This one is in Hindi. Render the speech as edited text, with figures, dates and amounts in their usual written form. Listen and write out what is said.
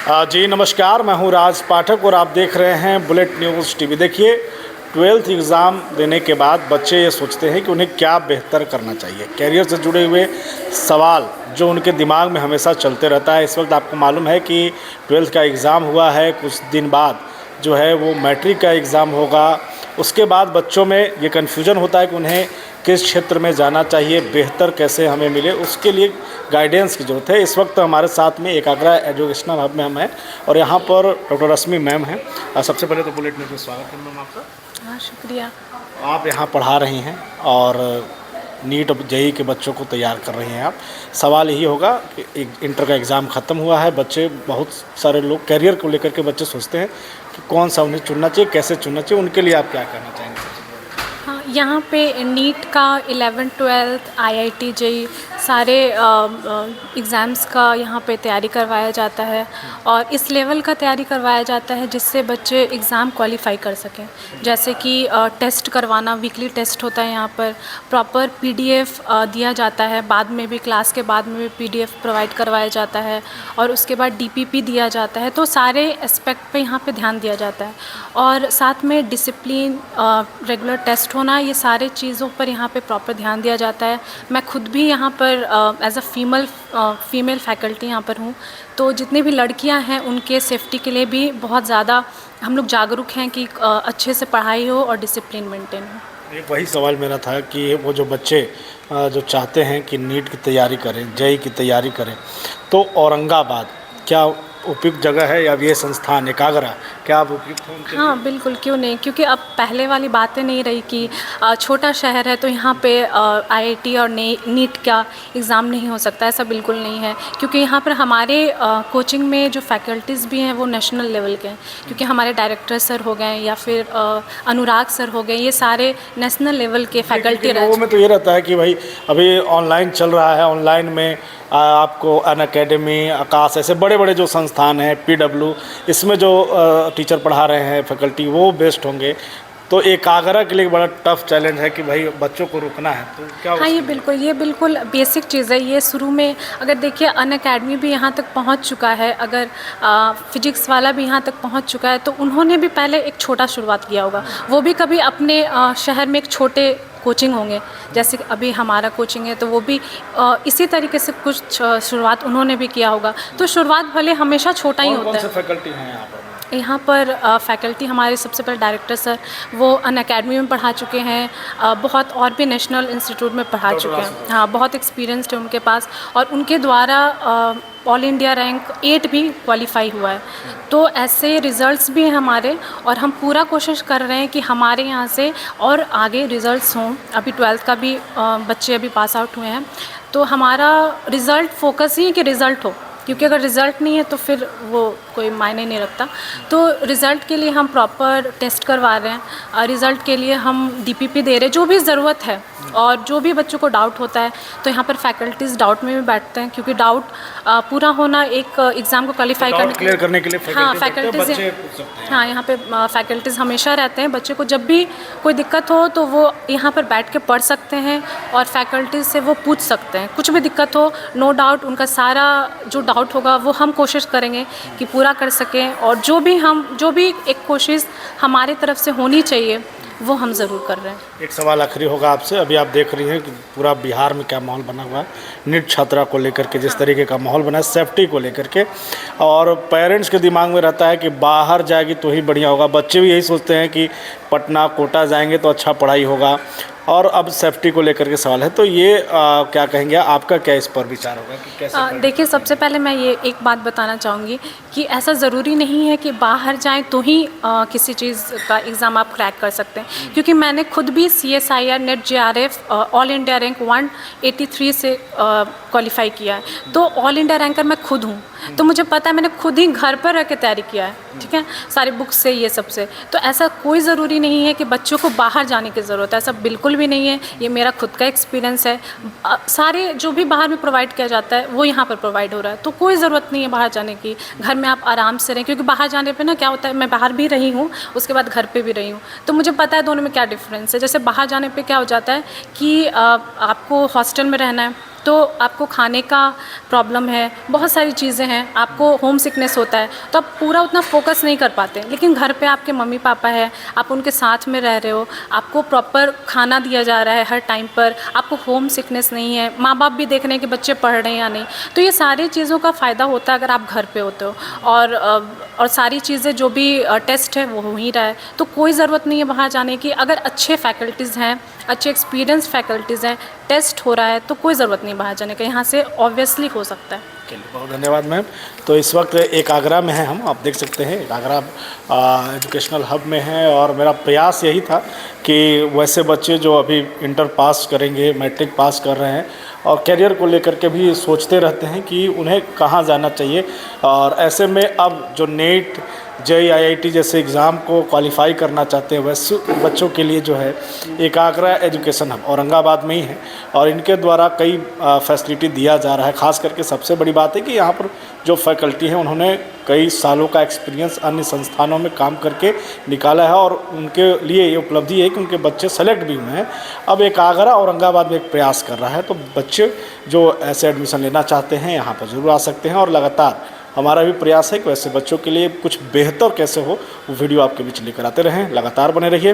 जी नमस्कार, मैं हूं राज पाठक और आप देख रहे हैं बुलेट न्यूज़ टीवी। देखिए, 12th एग्ज़ाम देने के बाद बच्चे ये सोचते हैं कि उन्हें क्या बेहतर करना चाहिए। कैरियर से जुड़े हुए सवाल जो उनके दिमाग में हमेशा चलते रहता है। इस वक्त आपको मालूम है कि 12th का एग्ज़ाम हुआ है, कुछ दिन बाद जो है वो मैट्रिक का एग्ज़ाम होगा। उसके बाद बच्चों में ये कन्फ्यूजन होता है कि उन्हें किस क्षेत्र में जाना चाहिए, बेहतर कैसे हमें मिले, उसके लिए गाइडेंस की ज़रूरत है। इस वक्त हमारे साथ में एकाग्रा एजुकेशनल हब में हम हैं और यहाँ पर डॉक्टर रश्मि मैम हैं। सबसे पहले तो बुलेट न्यूज़ में स्वागत है मैम आपका। हाँ, शुक्रिया। आप यहाँ पढ़ा रही हैं और नीट और जेईई के बच्चों को तैयार कर रही हैं आप। सवाल यही होगा कि इंटर का एग्ज़ाम ख़त्म हुआ है, बच्चे बहुत सारे लोग कैरियर को लेकर के बच्चे सोचते हैं कि कौन सा उन्हें चुनना चाहिए, कैसे चुनना चाहिए, उनके लिए आप क्या कहना चाहेंगे? हाँ, यहाँ पे नीट का 11th 12th IIT जेईई सारे एग्ज़ाम्स का यहाँ पे तैयारी करवाया जाता है और इस लेवल का तैयारी करवाया जाता है जिससे बच्चे एग्ज़ाम क्वालिफाई कर सकें। जैसे कि टेस्ट करवाना, वीकली टेस्ट होता है यहाँ पर, प्रॉपर PDF दिया जाता है, बाद में भी क्लास के बाद में भी PDF प्रोवाइड करवाया जाता है और उसके बाद DPP दिया जाता है। तो सारे एस्पेक्ट पे यहाँ पे ध्यान दिया जाता है और साथ में डिसिप्लिन, रेगुलर टेस्ट होना, ये सारे चीज़ों पर यहाँ पे प्रॉपर ध्यान दिया जाता है। मैं खुद भी यहाँ पर एज अ फीमेल फैकल्टी यहाँ पर हूँ, तो जितनी भी लड़कियाँ हैं उनके सेफ्टी के लिए भी बहुत ज़्यादा हम लोग जागरूक हैं कि अच्छे से पढ़ाई हो और डिसिप्लिन मेंटेन हो। एक वही सवाल मेरा था कि वो जो बच्चे जो चाहते हैं कि नीट की तैयारी करें, जेईई की तैयारी करें, तो औरंगाबाद क्या उपयुक्त जगह है या ये संस्थान एकाग्रा, क्या आप उपयुक्त हैं उनके लिए? हाँ, बिल्कुल, क्यों नहीं, क्योंकि अब पहले वाली बातें नहीं रही कि छोटा शहर है तो यहाँ पे IIT और नीट का एग्ज़ाम नहीं हो सकता। ऐसा बिल्कुल नहीं है, क्योंकि यहाँ पर हमारे कोचिंग में जो फैकल्टीज़ भी हैं वो नेशनल लेवल के हैं। क्योंकि हमारे डायरेक्टर सर हो गए या फिर अनुराग सर हो गए, ये सारे नेशनल लेवल के फैकल्टी रह। में तो ये रहता है कि भाई अभी ऑनलाइन चल रहा है, ऑनलाइन में आपको अनअकैडमी, आकाश, ऐसे बड़े बड़े जो संस्थान हैं, PW, इसमें जो टीचर पढ़ा रहे हैं फैकल्टी, वो बेस्ट होंगे। तो एकाग्रा के लिए बड़ा टफ चैलेंज है कि भाई बच्चों को रुकना है, तो क्या? हाँ, ये बिल्कुल बेसिक चीज़ है। ये शुरू में अगर देखिए अनअकैडमी भी यहाँ तक पहुँच चुका है, अगर फिजिक्स वाला भी यहाँ तक पहुँच चुका है, तो उन्होंने भी पहले एक छोटा शुरुआत किया होगा। वो भी कभी अपने शहर में एक छोटे कोचिंग होंगे, जैसे कि अभी हमारा कोचिंग है, तो वो भी इसी तरीके से कुछ शुरुआत उन्होंने भी किया होगा। तो शुरुआत भले हमेशा छोटा ही होता है। कौन से फैकल्टी हैं यहाँ पर? यहाँ पर फैकल्टी हमारे सबसे पहले डायरेक्टर सर, वो अनअकैडमी में पढ़ा चुके हैं, बहुत और भी नेशनल इंस्टीट्यूट में पढ़ा चुके हैं। हाँ, बहुत एक्सपीरियंस्ड है उनके पास और उनके द्वारा ऑल इंडिया रैंक 8 भी क्वालिफाई हुआ है। तो ऐसे रिज़ल्ट्स भी हैं हमारे और हम पूरा कोशिश कर रहे हैं कि हमारे यहाँ से और आगे रिज़ल्ट्स हों। अभी 12th का भी बच्चे अभी पास आउट हुए हैं, तो हमारा रिज़ल्ट फोकस ही है कि रिज़ल्ट हो, क्योंकि अगर रिज़ल्ट नहीं है तो फिर वो कोई मायने नहीं रखता। तो रिज़ल्ट के लिए हम प्रॉपर टेस्ट करवा रहे हैं, रिज़ल्ट के लिए हम DPP दे रहे हैं, जो भी ज़रूरत है। और जो भी बच्चों को डाउट होता है तो यहाँ पर फैकल्टीज़ डाउट में भी बैठते हैं, क्योंकि डाउट पूरा होना एक एग्ज़ाम को क्वालिफाई करने के लिए हाँ, फैकल्टीज़, हाँ, यहाँ पे फैकल्टीज़ हमेशा रहते हैं। बच्चे को जब भी कोई दिक्कत हो तो वो यहाँ पर बैठ के पढ़ सकते हैं और फैकल्टीज़ से वो पूछ सकते हैं। कुछ भी दिक्कत हो, नो डाउट, उनका सारा जो डाउट होगा वो हम कोशिश करेंगे कि पूरा कर सकें और जो भी एक कोशिश हमारी तरफ से होनी चाहिए वो हम ज़रूर कर रहे हैं। एक सवाल आखिरी होगा आपसे। अभी आप देख रही हैं कि पूरा बिहार में क्या माहौल बना हुआ है नीट छात्रा को लेकर के, जिस तरीके का माहौल बना है सेफ्टी को लेकर के, और पेरेंट्स के दिमाग में रहता है कि बाहर जाएगी तो ही बढ़िया होगा। बच्चे भी यही सोचते हैं कि पटना, कोटा जाएंगे तो अच्छा पढ़ाई होगा, और अब सेफ्टी को लेकर के सवाल है। तो ये क्या कहेंगे, आपका क्या इस पर विचार होगा कि कैसे? देखिए, सबसे पहले मैं ये एक बात बताना चाहूँगी कि ऐसा ज़रूरी नहीं है कि बाहर जाएं तो ही किसी चीज़ का एग्ज़ाम आप क्रैक कर सकते हैं। क्योंकि मैंने खुद भी CSIR net JRF all India rank 183 से क्वालिफाई किया है। तो ऑल इंडिया रैंकर मैं खुद हूँ, तो मुझे पता है, मैंने खुद ही घर पर रह के तैयारी किया है, ठीक है, सारी बुक्स से, ये सब से। तो ऐसा कोई ज़रूरी नहीं है कि बच्चों को बाहर जाने की ज़रूरत है, ऐसा बिल्कुल भी नहीं है। ये मेरा खुद का एक्सपीरियंस है। सारे जो भी बाहर में प्रोवाइड किया जाता है वो यहाँ पर प्रोवाइड हो रहा है, तो कोई ज़रूरत नहीं है बाहर जाने की। घर में आप आराम से रहें, क्योंकि बाहर जाने पे ना क्या होता है, मैं बाहर भी रही हूँ, उसके बाद घर पे भी रही हूँ, तो मुझे पता है दोनों में क्या डिफरेंस है। जैसे बाहर जाने पे क्या हो जाता है कि आपको हॉस्टल में रहना है, तो आपको खाने का प्रॉब्लम है, बहुत सारी चीज़ें हैं, आपको होम सिकनेस होता है, तो आप पूरा उतना फोकस नहीं कर पाते। लेकिन घर पे आपके मम्मी पापा है, आप उनके साथ में रह रहे हो, आपको प्रॉपर खाना दिया जा रहा है हर टाइम पर, आपको होम सिकनेस नहीं है, माँ बाप भी देख रहे हैं कि बच्चे पढ़ रहे हैं या नहीं, तो ये सारी चीज़ों का फ़ायदा होता है अगर आप घर पे होते हो। और सारी चीज़ें जो भी टेस्ट है वो हो ही रहा है, तो कोई ज़रूरत नहीं है बाहर जाने की। अगर अच्छे फैकल्टीज़ हैं, अच्छे एक्सपीरियंस फैकल्टीज़ हैं, टेस्ट हो रहा है, तो कोई ज़रूरत नहीं बाहर जाने का, यहाँ से ऑब्वियसली हो सकता है। चलिए, बहुत धन्यवाद मैम। तो इस वक्त एक आगरा में हैं हम, आप देख सकते हैं एक आगरा एजुकेशनल हब में है, और मेरा प्रयास यही था कि वैसे बच्चे जो अभी इंटर पास करेंगे, मैट्रिक पास कर रहे हैं और करियर को लेकर के भी सोचते रहते हैं कि उन्हें कहाँ जाना चाहिए, और ऐसे में अब जो नेट जेईई आईआईटी जैसे एग्ज़ाम को क्वालिफाई करना चाहते हैं वैसे बच्चों के लिए जो है एक आगरा एजुकेशन हब औरंगाबाद में ही है, और इनके द्वारा कई फैसिलिटी दिया जा रहा है। ख़ास करके सबसे बड़ी बात है कि यहाँ पर जो फैकल्टी है उन्होंने कई सालों का एक्सपीरियंस अन्य संस्थानों में काम करके निकाला है, और उनके लिए ये उपलब्धि है कि उनके बच्चे सेलेक्ट भी हुए हैं। अब एक आगरा औरंगाबाद में एक प्रयास कर रहा है, तो बच्चे जो ऐसे एडमिशन लेना चाहते हैं यहाँ पर ज़रूर आ सकते हैं, और लगातार हमारा भी प्रयास है कि वैसे बच्चों के लिए कुछ बेहतर कैसे हो वो वीडियो आपके बीच लेकर आते रहें। लगातार बने रहिए।